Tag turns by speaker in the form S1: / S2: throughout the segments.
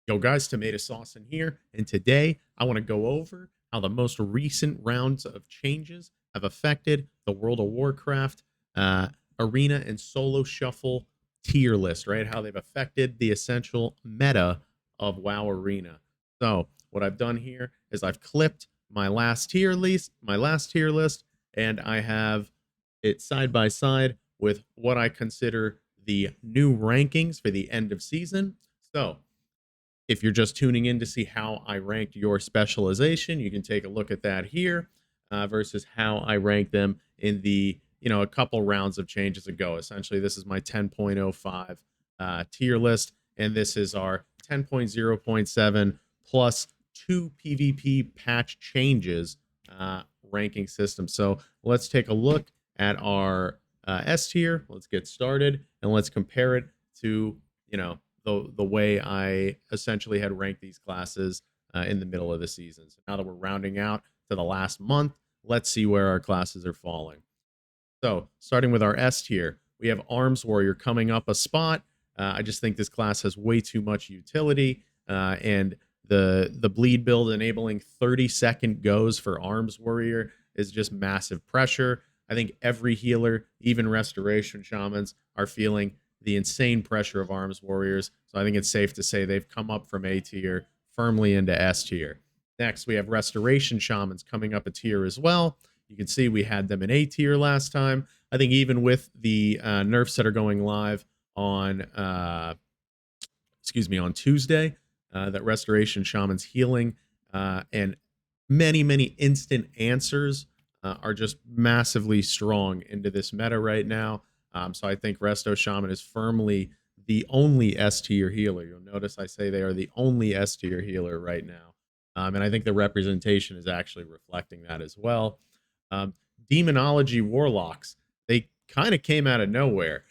S1: Yo guys, tomato sauce in here, and today I want to go over how the most recent rounds of changes have affected the World of Warcraft uh, arena and solo shuffle tier list, right? How they've affected the essential meta of WoW Arena. So what I've done here is I've clipped my last tier list, and I have it side by side with what I consider the new rankings for the end of season. So if you're just tuning in to see how I ranked your specialization, you can take a look at that here versus how I ranked them in the, a couple rounds of changes ago. Essentially, this is my 10.05 tier list, and this is our 10.0.7 plus two PvP patch changes ranking system. So let's take a look at our S tier. Let's get started, and let's compare it to, the way I essentially had ranked these classes in the middle of the season. So now that we're rounding out to the last month, let's see where our classes are falling. So starting with our S tier, we have Arms Warrior coming up a spot. I just think this class has way too much utility, and the bleed build enabling 30-second goes for Arms Warrior is just massive pressure. I think every healer, even Restoration Shamans, are feeling the insane pressure of Arms Warriors. So I think it's safe to say they've come up from A tier firmly into S tier. Next, we have Restoration Shamans coming up a tier as well. You can see we had them in A tier last time. I think even with the nerfs that are going live on, on Tuesday, that Restoration Shaman's healing and many instant answers are just massively strong into this meta right now. So I think Resto Shaman is firmly the only S tier healer. You'll notice I say they are the only S tier healer right now. And I think the representation is actually reflecting that as well. Demonology Warlocks, they kind of came out of nowhere.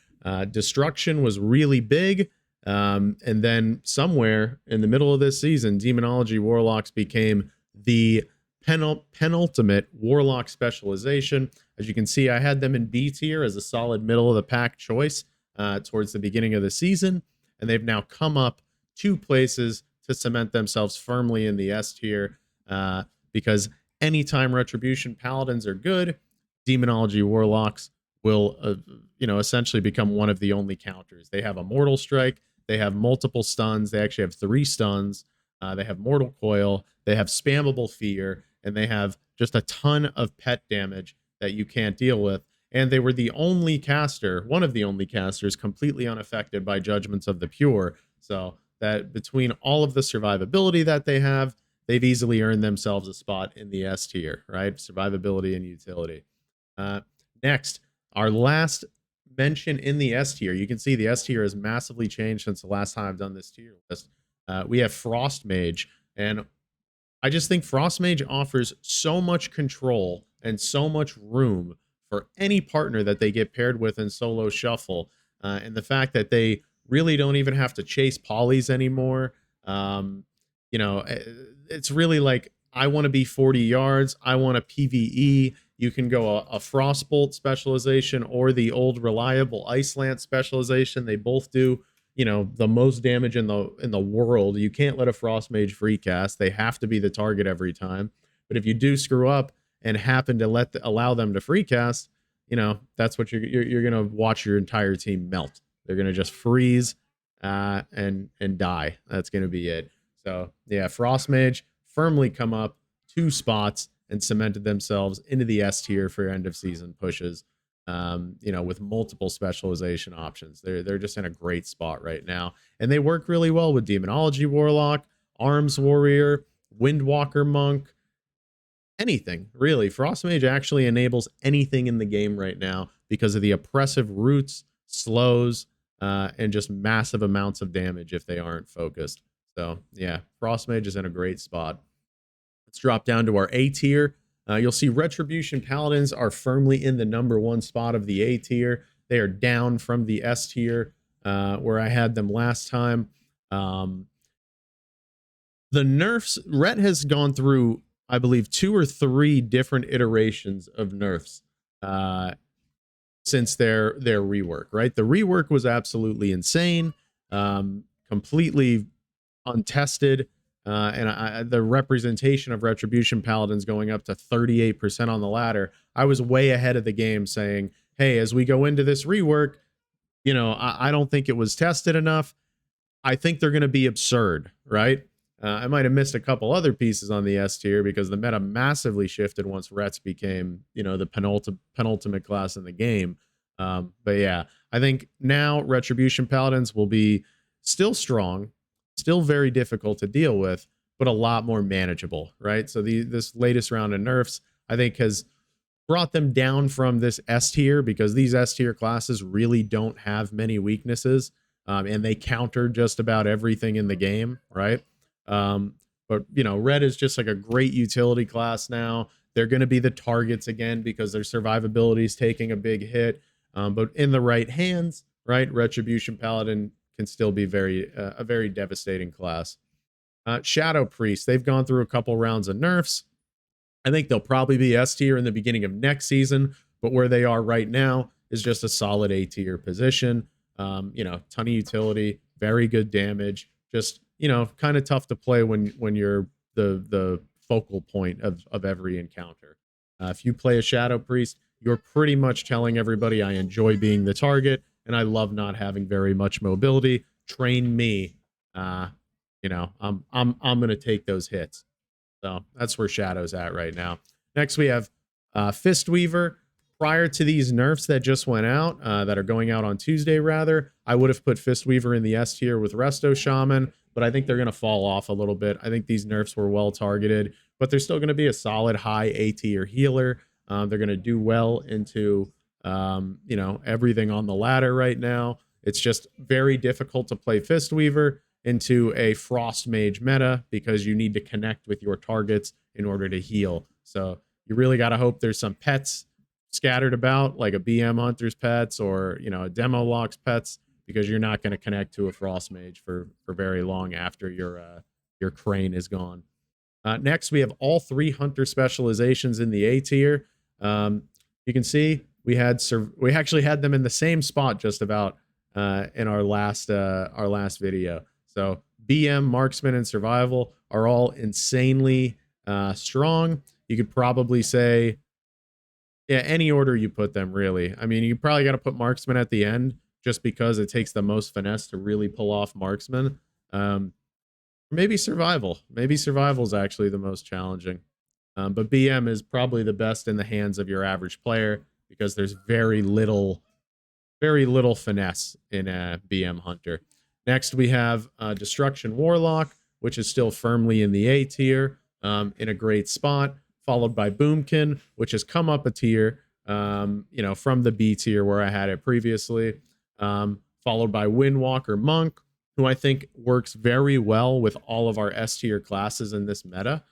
S1: Destruction was really big. And then somewhere in the middle of this season, Demonology Warlocks became the penultimate Warlock specialization. As you can see, I had them in B tier as a solid middle of the pack choice towards the beginning of the season, and they've now come up 2 places to cement themselves firmly in the S tier because anytime Retribution Paladins are good, Demonology Warlocks will essentially become one of the only counters. They have a Mortal Strike, they have multiple stuns, they actually have 3 stuns, they have Mortal Coil, they have Spammable Fear, and they have just a ton of pet damage that you can't deal with. And they were the only caster, one of the only casters, completely unaffected by Judgments of the Pure. So that between all of the survivability that they have, they've easily earned themselves a spot in the S tier, right? Survivability and utility. Next, our last mention in the S tier. You can see the S tier has massively changed since the last time I've done this tier list. We have Frost Mage, and I just think Frost Mage offers so much control and so much room for any partner that they get paired with in solo shuffle. And the fact that they really don't even have to chase polys anymore. It's really like, I want to be 40 yards. I want a PvE. You can go a Frostbolt specialization or the old reliable Ice Lance specialization. They both do the most damage in the world. You can't let a Frost Mage free cast. They have to be the target every time. But if you do screw up and happen to allow them to free cast, that's what you're gonna watch your entire team melt. They're gonna just freeze and die. That's gonna be it. So yeah, Frost Mage firmly come up 2 spots and cemented themselves into the S tier for end of season pushes. With multiple specialization options. They're just in a great spot right now. And they work really well with Demonology Warlock, Arms Warrior, Windwalker Monk, anything, really. Frost Mage actually enables anything in the game right now because of the oppressive roots, slows, and just massive amounts of damage if they aren't focused. So, yeah, Frost Mage is in a great spot. Let's drop down to our A tier. You'll see Retribution Paladins are firmly in the number 1 spot of the A tier. They are down from the S tier where I had them last time. The nerfs, Ret has gone through, I believe, 2 or 3 different iterations of nerfs since their rework, right? The rework was absolutely insane, completely untested. The representation of Retribution Paladins going up to 38% on the ladder. I was way ahead of the game saying, hey, as we go into this rework, I don't think it was tested enough. I think they're going to be absurd, right? I might have missed a couple other pieces on the S tier because the meta massively shifted once Rets became, the penultimate class in the game. But yeah, I think now Retribution Paladins will be still strong, still very difficult to deal with, but a lot more manageable, right? So this latest round of nerfs, I think, has brought them down from this S tier because these S tier classes really don't have many weaknesses, and they counter just about everything in the game, right? But Red is just like a great utility class now. They're going to be the targets again because their survivability is taking a big hit. But in the right hands, right, Retribution Paladin can still be a very devastating class. Shadow Priest, they've gone through a couple rounds of nerfs. I think they'll probably be S tier in the beginning of next season, but where they are right now is just a solid A tier position. Ton of utility, very good damage. Just kind of tough to play when you're the focal point of every encounter. If you play a Shadow Priest, you're pretty much telling everybody I enjoy being the target and I love not having very much mobility. Train me. I'm gonna take those hits. So that's where Shadow's at right now. Next, we have Fistweaver. Prior to these nerfs that just went out, that are going out on Tuesday, rather, I would have put Fistweaver in the S tier with Resto Shaman, but I think they're going to fall off a little bit. I think these nerfs were well targeted, but they're still going to be a solid high A tier healer. They're going to do well into, everything on the ladder right now. It's just very difficult to play Fistweaver into a Frost Mage meta because you need to connect with your targets in order to heal. So you really got to hope there's some pets scattered about, like a BM Hunter's pets or, a Demo Lock's pets, because you're not going to connect to a Frost Mage for very long after your Crane is gone. Next, we have all three Hunter specializations in the A tier. You can see we actually had them in the same spot just about in our last video. So BM, Marksman, and Survival are all insanely strong. You could probably say, yeah, any order you put them, really. I mean, you probably got to put Marksman at the end just because it takes the most finesse to really pull off Marksman. Maybe Survival. Maybe Survival is actually the most challenging. But BM is probably the best in the hands of your average player because there's very little finesse in a BM Hunter. Next, we have Destruction Warlock, which is still firmly in the A tier, in a great spot, followed by Boomkin, which has come up a tier, from the B tier where I had it previously, followed by Windwalker Monk, who I think works very well with all of our S tier classes in this meta.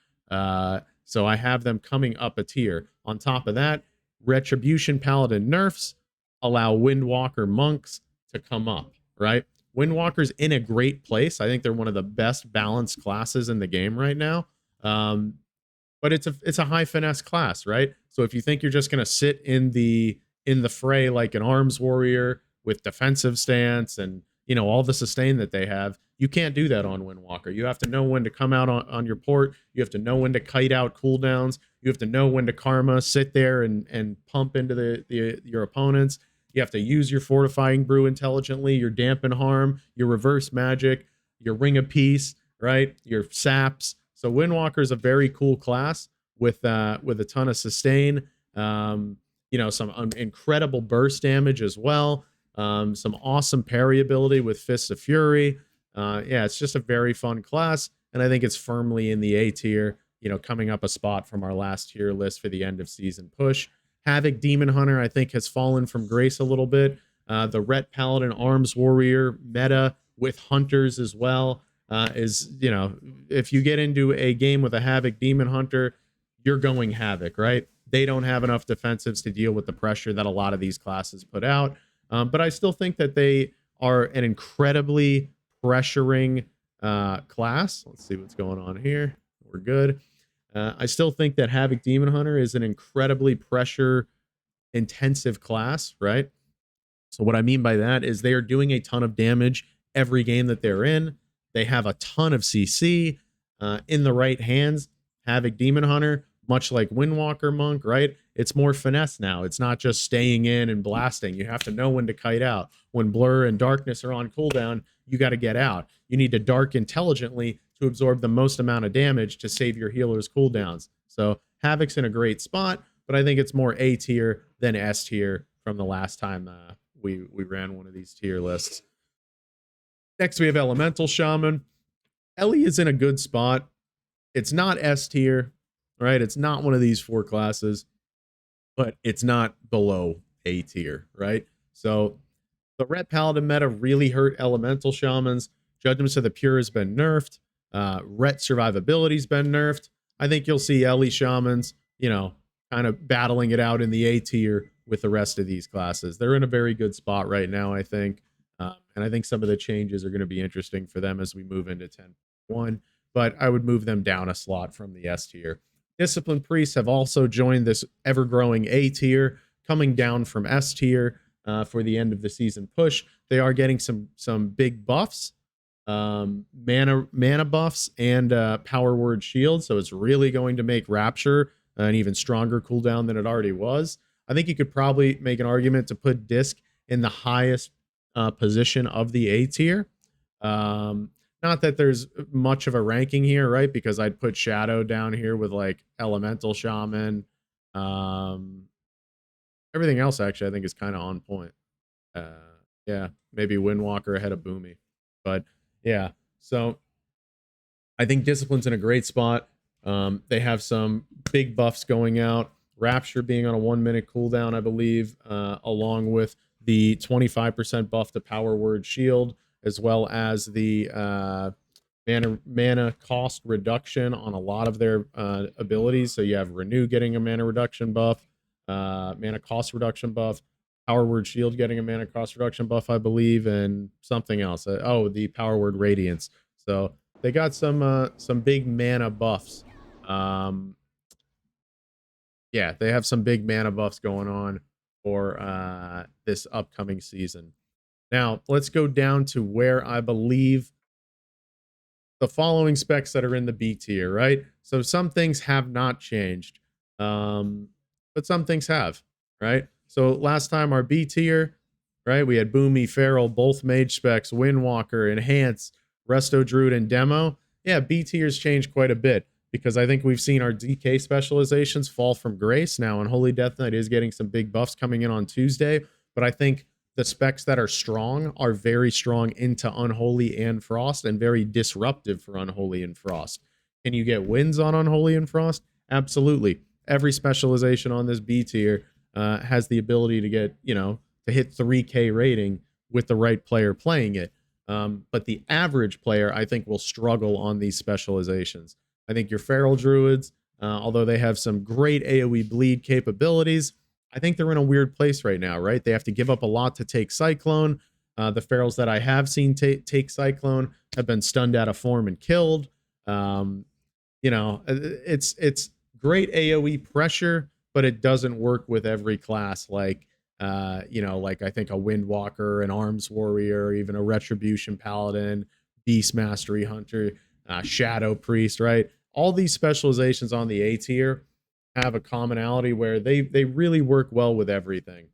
S1: So I have them coming up a tier. On top of that, Retribution Paladin nerfs allow Windwalker Monks to come up, right? Windwalker's in a great place. I think they're one of the best balanced classes in the game right now. But it's a high finesse class, right? So if you think you're just going to sit in the fray like an arms warrior with defensive stance and all the sustain that they have, you can't do that on Windwalker. You have to know when to come out on your port. You have to know when to kite out cooldowns. You have to know when to karma, sit there and pump into your opponents. You have to use your fortifying brew intelligently, your dampen harm, your reverse magic, your ring of peace, right? Your saps. So Windwalker is a very cool class with a ton of sustain, some incredible burst damage as well, some awesome parry ability with Fists of Fury. It's just a very fun class, and I think it's firmly in the A tier, coming up a spot from our last tier list for the end of season push. Havoc Demon Hunter, I think, has fallen from grace a little bit. The Ret Paladin Arms Warrior meta with Hunters as well. If you get into a game with a Havoc Demon Hunter, you're going Havoc, right? They don't have enough defensives to deal with the pressure that a lot of these classes put out. But I still think that they are an incredibly pressuring class. Let's see what's going on here. We're good. I still think that Havoc Demon Hunter is an incredibly pressure intensive class, right? So what I mean by that is they are doing a ton of damage every game that they're in. They have a ton of CC in the right hands. Havoc Demon Hunter, much like Windwalker Monk, right? It's more finesse now. It's not just staying in and blasting. You have to know when to kite out. When Blur and Darkness are on cooldown, you got to get out. You need to dark intelligently to absorb the most amount of damage to save your healer's cooldowns. So Havoc's in a great spot, but I think it's more A tier than S tier from the last time we ran one of these tier lists. Next, we have Elemental Shaman. Ellie is in a good spot. It's not S tier, right? It's not one of these 4 classes, but it's not below A tier, right? So the Ret Paladin meta really hurt Elemental Shamans. Judgments of the Pure has been nerfed. Ret survivability's been nerfed. I think you'll see Ellie Shamans, kind of battling it out in the A tier with the rest of these classes. They're in a very good spot right now, I think. And I think some of the changes are going to be interesting for them as we move into 10.1. But I would move them down a slot from the S tier. Discipline Priests have also joined this ever-growing A tier, coming down from S tier for the end of the season push. They are getting some big buffs, mana buffs, and power word shield. So it's really going to make Rapture an even stronger cooldown than it already was. I think you could probably make an argument to put Disc in the highest position of the A tier. Not that there's much of a ranking here, right? Because I'd put Shadow down here with like Elemental Shaman. Everything else actually I think is kind of on point. Yeah, maybe Windwalker ahead of Boomy. But yeah, so I think Discipline's in a great spot. They have some big buffs going out. Rapture being on a 1-minute cooldown, I believe, along with the 25% buff to Power Word Shield, as well as the mana cost reduction on a lot of their abilities. So you have Renew getting a mana reduction buff, mana cost reduction buff, Power Word Shield getting a mana cost reduction buff, I believe, and something else. The Power Word Radiance. So they got some big mana buffs. Yeah, they have some big mana buffs going on for this upcoming season. Now, let's go down to where I believe the following specs that are in the B tier, right? So some things have not changed, but some things have, right? So last time our B tier, right, we had Boomy, Feral, both mage specs, Windwalker, Enhance, Resto Druid, and Demo. Yeah, B tier's changed quite a bit because I think we've seen our DK specializations fall from grace now, and Holy Death Knight is getting some big buffs coming in on Tuesday, but I think the specs that are strong are very strong into Unholy and Frost and very disruptive for Unholy and Frost. Can you get wins on Unholy and Frost? Absolutely. Every specialization on this B tier has the ability to get, to hit 3K rating with the right player playing it. But the average player, I think, will struggle on these specializations. I think your Feral Druids, although they have some great AoE bleed capabilities, I think they're in a weird place right now, right? They have to give up a lot to take Cyclone. The Ferals that I have seen take Cyclone have been stunned out of form and killed. It's great AoE pressure, but it doesn't work with every class like I think a Windwalker, an Arms Warrior, or even a Retribution Paladin, Beast Mastery Hunter, Shadow Priest, right? All these specializations on the A tier have a commonality where they really work well with everything.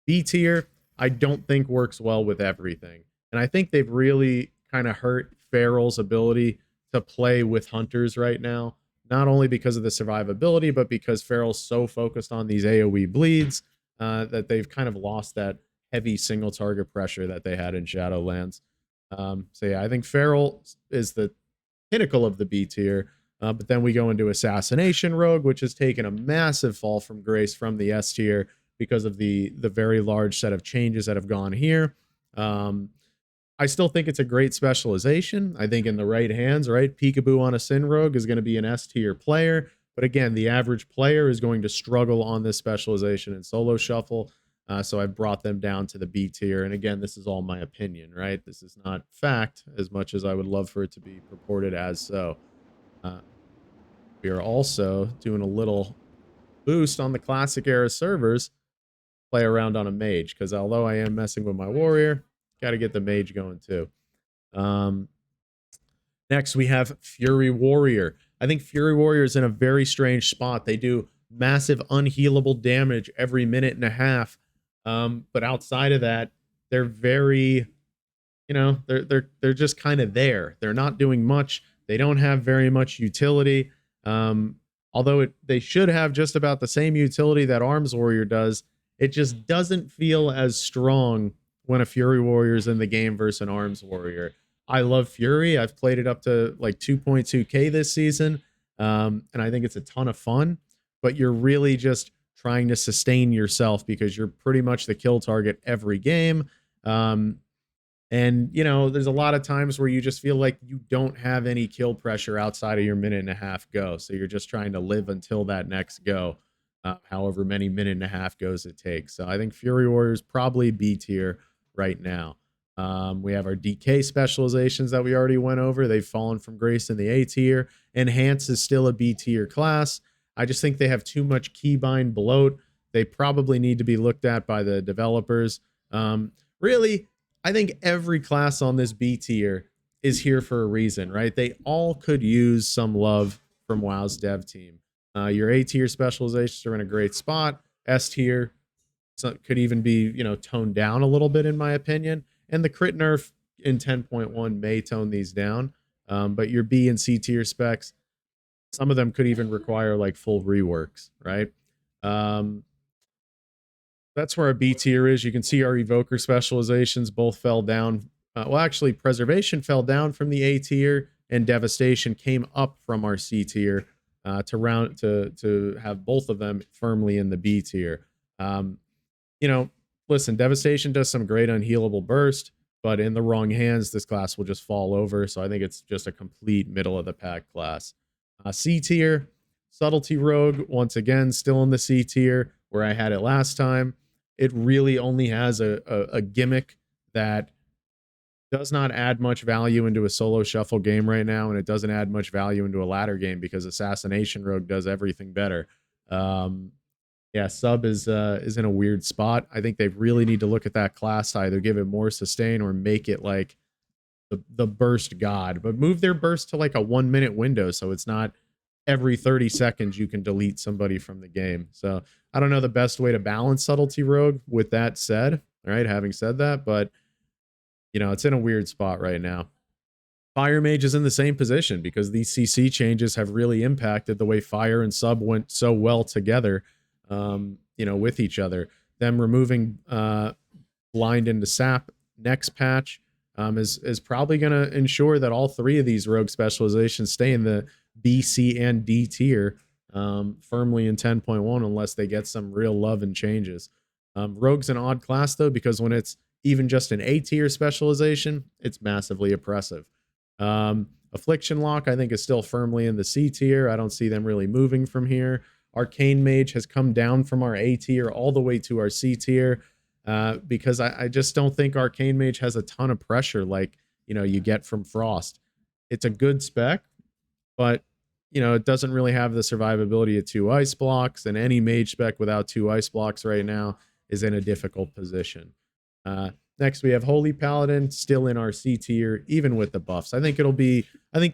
S1: B tier, I don't think works well with everything. And I think they've really kind of hurt Feral's ability to play with Hunters right now, not only because of the survivability, but because Feral's so focused on these AoE bleeds that they've kind of lost that heavy single target pressure that they had in Shadowlands. So yeah, I think Feral is the pinnacle of the B tier. But then we go into Assassination Rogue, which has taken a massive fall from grace from the S tier because of the very large set of changes that have gone here. I still think it's a great specialization. I think in the right hands, right, Peekaboo on a Sin Rogue is going to be an S tier player. But again, the average player is going to struggle on this specialization in solo shuffle. So I've brought them down to the B tier. And again, this is all my opinion, right? This is not fact as much as I would love for it to be purported as so. We are also doing a little boost on the classic era servers, play around on a mage, because although I am messing with my warrior, got to get the mage going too. Um, Next, we have Fury Warrior. I think Fury Warrior is in a very strange spot. They do massive unhealable damage every minute and a half. But outside of that, they're very, they're just kind of there. They're not doing much. They don't have very much utility. Although they should have just about the same utility that Arms Warrior does. It just doesn't feel as strong when a Fury Warrior is in the game versus an Arms Warrior. I love Fury. I've played it up to like 2.2k this season, and I think it's a ton of fun. But you're really just trying to sustain yourself because you're pretty much the kill target every game. And there's a lot of times where you just feel like you don't have any kill pressure outside of your minute and a half go. So you're just trying to live until that next go, however many minute and a half goes it takes. So I think Fury Warriors probably B tier right now. We have our DK specializations that we already went over. They've fallen from grace in the A tier. Enhance is still a B tier class. I just think they have too much keybind bloat. They probably need to be looked at by the developers. Really, I think every class on this B tier is here for a reason, right? They all could use some love from WoW's dev team. Your A tier specializations are in a great spot. S tier could even be, toned down a little bit, in my opinion. And the crit nerf in 10.1 may tone these down. But your B and C tier specs, some of them could even require like full reworks, right? That's where our B tier is. You can see our evoker specializations both fell down. Well, actually, preservation fell down from the A tier, and devastation came up from our C tier to have both of them firmly in the B tier. Listen, devastation does some great unhealable burst, but in the wrong hands, this class will just fall over. So I think it's just a complete middle of the pack class. C tier, subtlety rogue, once again, still in the C tier where I had it last time. It really only has a gimmick that does not add much value into a solo shuffle game right now, and it doesn't add much value into a ladder game because assassination rogue does everything better. Sub is in a weird spot. I think they really need to look at that class, either give it more sustain or make it like the burst god, but move their burst to like a 1 minute window so it's not every 30 seconds you can delete somebody from the game. So I don't know the best way to balance subtlety rogue with that said. All right, having said that, but it's in a weird spot right now. Fire Mage is in the same position because these CC changes have really impacted the way Fire and Sub went so well together, with each other. Them removing Blind into Sap next patch is probably going to ensure that all three of these rogue specializations stay in the B, C, and D tier firmly in 10.1 unless they get some real love and changes. Rogue's an odd class, though, because when it's even just an A tier specialization, it's massively oppressive. Affliction Lock, I think, is still firmly in the C tier. I don't see them really moving from here. Arcane Mage has come down from our A tier all the way to our C tier because I just don't think Arcane Mage has a ton of pressure like, you get from Frost. It's a good spec, but, it doesn't really have the survivability of 2 ice blocks, and any mage spec without 2 ice blocks right now is in a difficult position. Next, we have Holy Paladin, still in our C tier, even with the buffs. I think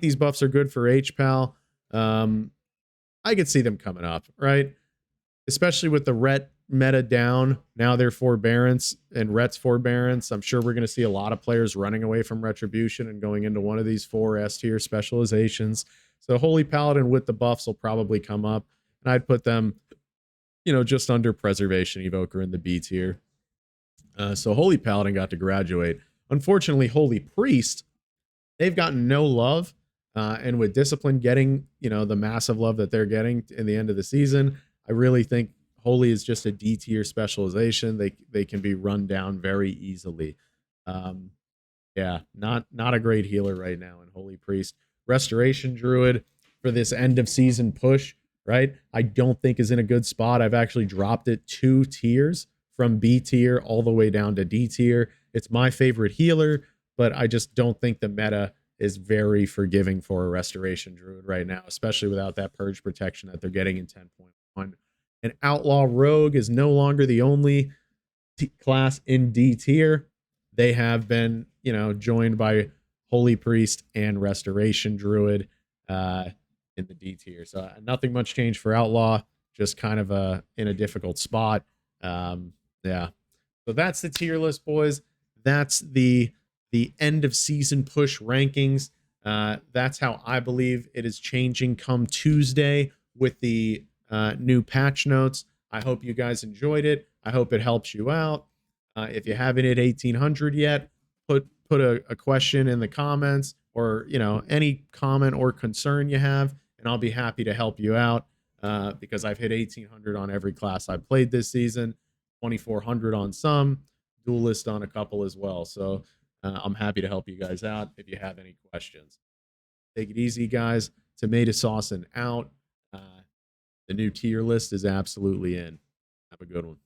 S1: these buffs are good for HPAL. I could see them coming up, right? Especially with the Ret meta down. Now they're Forbearance and Ret's Forbearance. I'm sure we're going to see a lot of players running away from Retribution and going into one of these 4 S tier specializations. So Holy Paladin with the buffs will probably come up. And I'd put them, just under Preservation Evoker in the B tier. So Holy Paladin got to graduate. Unfortunately, Holy Priest, they've gotten no love. And with Discipline getting, the massive love that they're getting in the end of the season, I really think Holy is just a D tier specialization. They can be run down very easily. Not a great healer right now in Holy Priest. Restoration Druid for this end of season push, right? I don't think is in a good spot. I've actually dropped it 2 tiers from B tier all the way down to D tier. It's my favorite healer, but I just don't think the meta is very forgiving for a Restoration Druid right now, especially without that purge protection that they're getting in 10.1. And Outlaw Rogue is no longer the only class in D tier. They have been, joined by Holy Priest and Restoration Druid in the D tier. So nothing much changed for Outlaw, just kind of in a difficult spot. Yeah. So that's the tier list, boys. That's the end of season push rankings. That's how I believe it is changing come Tuesday with the new patch notes. I hope you guys enjoyed it. I hope it helps you out. If you haven't hit 1800 yet, put a question in the comments, or any comment or concern you have, and I'll be happy to help you out. Because I've hit 1800 on every class I played this season, 2400 on some, duelist on a couple as well. So I'm happy to help you guys out if you have any questions. Take it easy, guys. Tomato sauce and out. The new tier list is absolutely in. Have a good one.